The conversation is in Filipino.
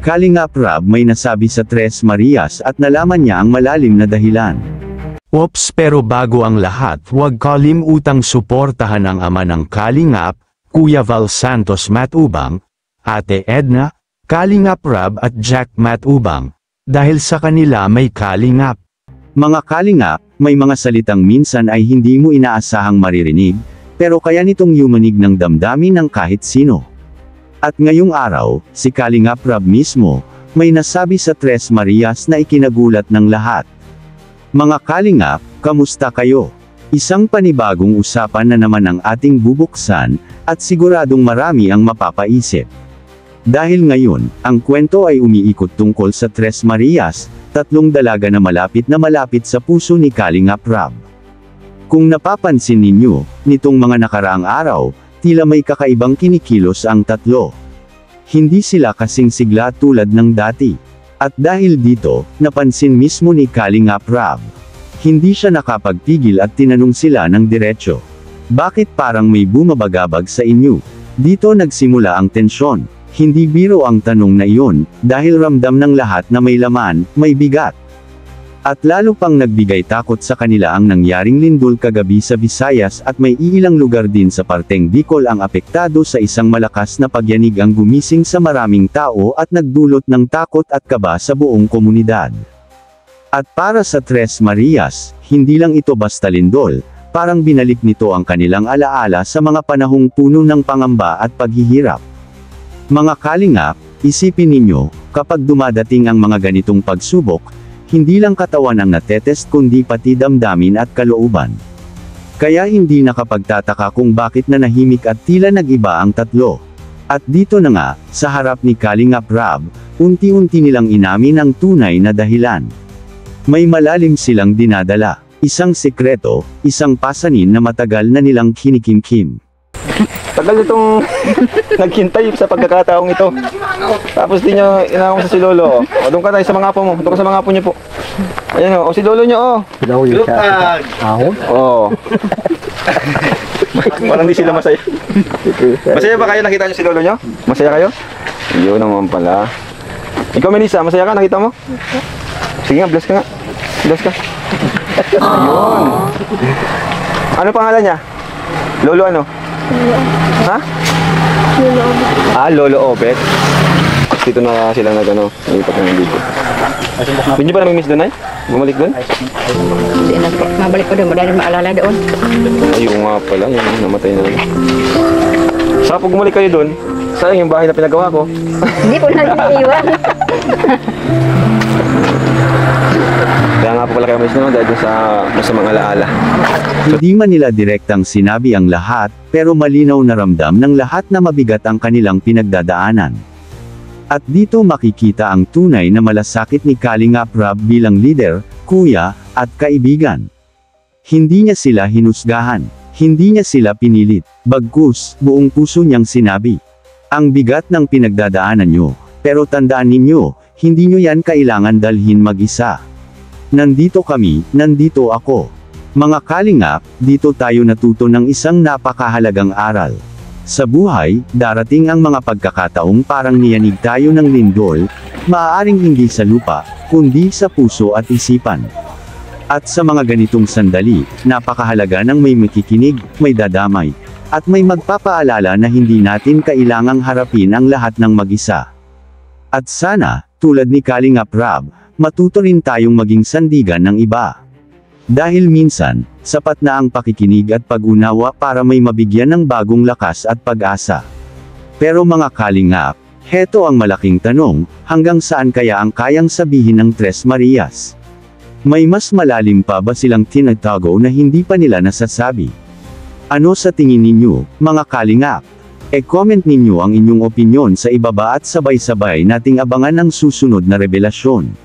Kalingap Rab may nasabi sa Tres Marias at nalaman niya ang malalim na dahilan. Oops, pero bago ang lahat, huwag kalimutang suportahan ang ama ng Kalingap, Kuya Val Santos Matubang, Ate Edna, Kalingap Rab at Jack Matubang, dahil sa kanila may Kalingap. Mga Kalingap, may mga salitang minsan ay hindi mo inaasahang maririnig, pero kaya nitong yumanig ng damdamin ng kahit sino. At ngayong araw, si Kalingap Rab mismo, may nasabi sa Tres Marias na ikinagulat ng lahat. Mga Kalingap, kamusta kayo? Isang panibagong usapan na naman ang ating bubuksan, at siguradong marami ang mapapaisip. Dahil ngayon, ang kwento ay umiikot tungkol sa Tres Marias, tatlong dalaga na malapit sa puso ni Kalingap Rab. Kung napapansin ninyo, nitong mga nakaraang araw, tila may kakaibang kinikilos ang tatlo. Hindi sila kasing sigla tulad ng dati. At dahil dito, napansin mismo ni Kalingap Rab. Hindi siya nakapagpigil at tinanong sila ng diretso. Bakit parang may bumabagabag sa inyo? Dito nagsimula ang tensyon. Hindi biro ang tanong na iyon, dahil ramdam ng lahat na may laman, may bigat. At lalo pang nagbigay takot sa kanila ang nangyaring lindol kagabi sa Visayas at may iilang lugar din sa parteng Bicol ang apektado sa isang malakas na pagyanig ang gumising sa maraming tao at nagdulot ng takot at kaba sa buong komunidad. At para sa Tres Marias, hindi lang ito basta lindol, parang binalik nito ang kanilang alaala sa mga panahong puno ng pangamba at paghihirap. Mga Kalingap, isipin ninyo, kapag dumadating ang mga ganitong pagsubok, hindi lang katawan ang natetest kundi pati damdamin at kalooban. Kaya hindi nakapagtataka kung bakit nanahimik at tila nag-iba ang tatlo. At dito na nga, sa harap ni Kalingap Rab, unti-unti nilang inamin ang tunay na dahilan. May malalim silang dinadala, isang sekreto, isang pasanin na matagal na nilang kinikimkim. Tagal itong naghintay sa pagkakataong ito. Tapos di nyo inawang sa si Lolo. O, doon ka tayo sa mga apo mo. Doon ka sa mga apo niyo po. Ayan o, si Lolo nyo o. Lupag! Oo. Parang di sila masaya. Masaya ba kayo nakita nyo si Lolo nyo? Masaya kayo? Yun naman pala. Ikaw Melissa, masaya ka? Nakita mo? Sige nga, bless ka nga. Bless ka. Ayun. Ano pangalan niya? Lolo ano? Ha? Lolo Obet. Ah, Lolo Obet. Dito na sila nag-ano, nalipat na dito. Hindi nyo pa namimiss doon ay? Bumalik doon? Hindi na po. Mabalik ko doon. Madali maalala doon. Ayun nga pala, yung namatay na rin. Saka pag bumalik kayo doon, sayang yung bahay na pinagawa ko. Hindi ko na iiwan. Kaya nga po pala kayo miss no, dahil sa masamang alaala. Hindi man nila direktang sinabi ang lahat, pero malinaw na ramdam ng lahat na mabigat ang kanilang pinagdadaanan. At dito makikita ang tunay na malasakit ni Kalingap Rab bilang leader, kuya, at kaibigan. Hindi niya sila hinusgahan. Hindi niya sila pinilit. Bagkus, buong puso niyang sinabi. Ang bigat ng pinagdadaanan niyo, pero tandaan ninyo, hindi niyo yan kailangan dalhin mag-isa. Nandito kami, nandito ako. Mga Kalingap, dito tayo natuto ng isang napakahalagang aral. Sa buhay, darating ang mga pagkakataong parang niyanig tayo ng lindol, maaaring hindi sa lupa, kundi sa puso at isipan. At sa mga ganitong sandali, napakahalaga ng may makikinig, may dadamay, at may magpapaalala na hindi natin kailangang harapin ang lahat ng mag-isa. At sana, tulad ni Kalingap Rab, matuto rin tayong maging sandigan ng iba. Dahil minsan, sapat na ang pakikinig at pag-unawa para may mabigyan ng bagong lakas at pag-asa. Pero mga Kalingap, heto ang malaking tanong, hanggang saan kaya ang kayang sabihin ng Tres Marias? May mas malalim pa ba silang tinatago na hindi pa nila nasasabi? Ano sa tingin ninyo, mga Kalingap? E-comment ninyo ang inyong opinyon sa ibaba at sabay-sabay nating abangan ang susunod na revelasyon.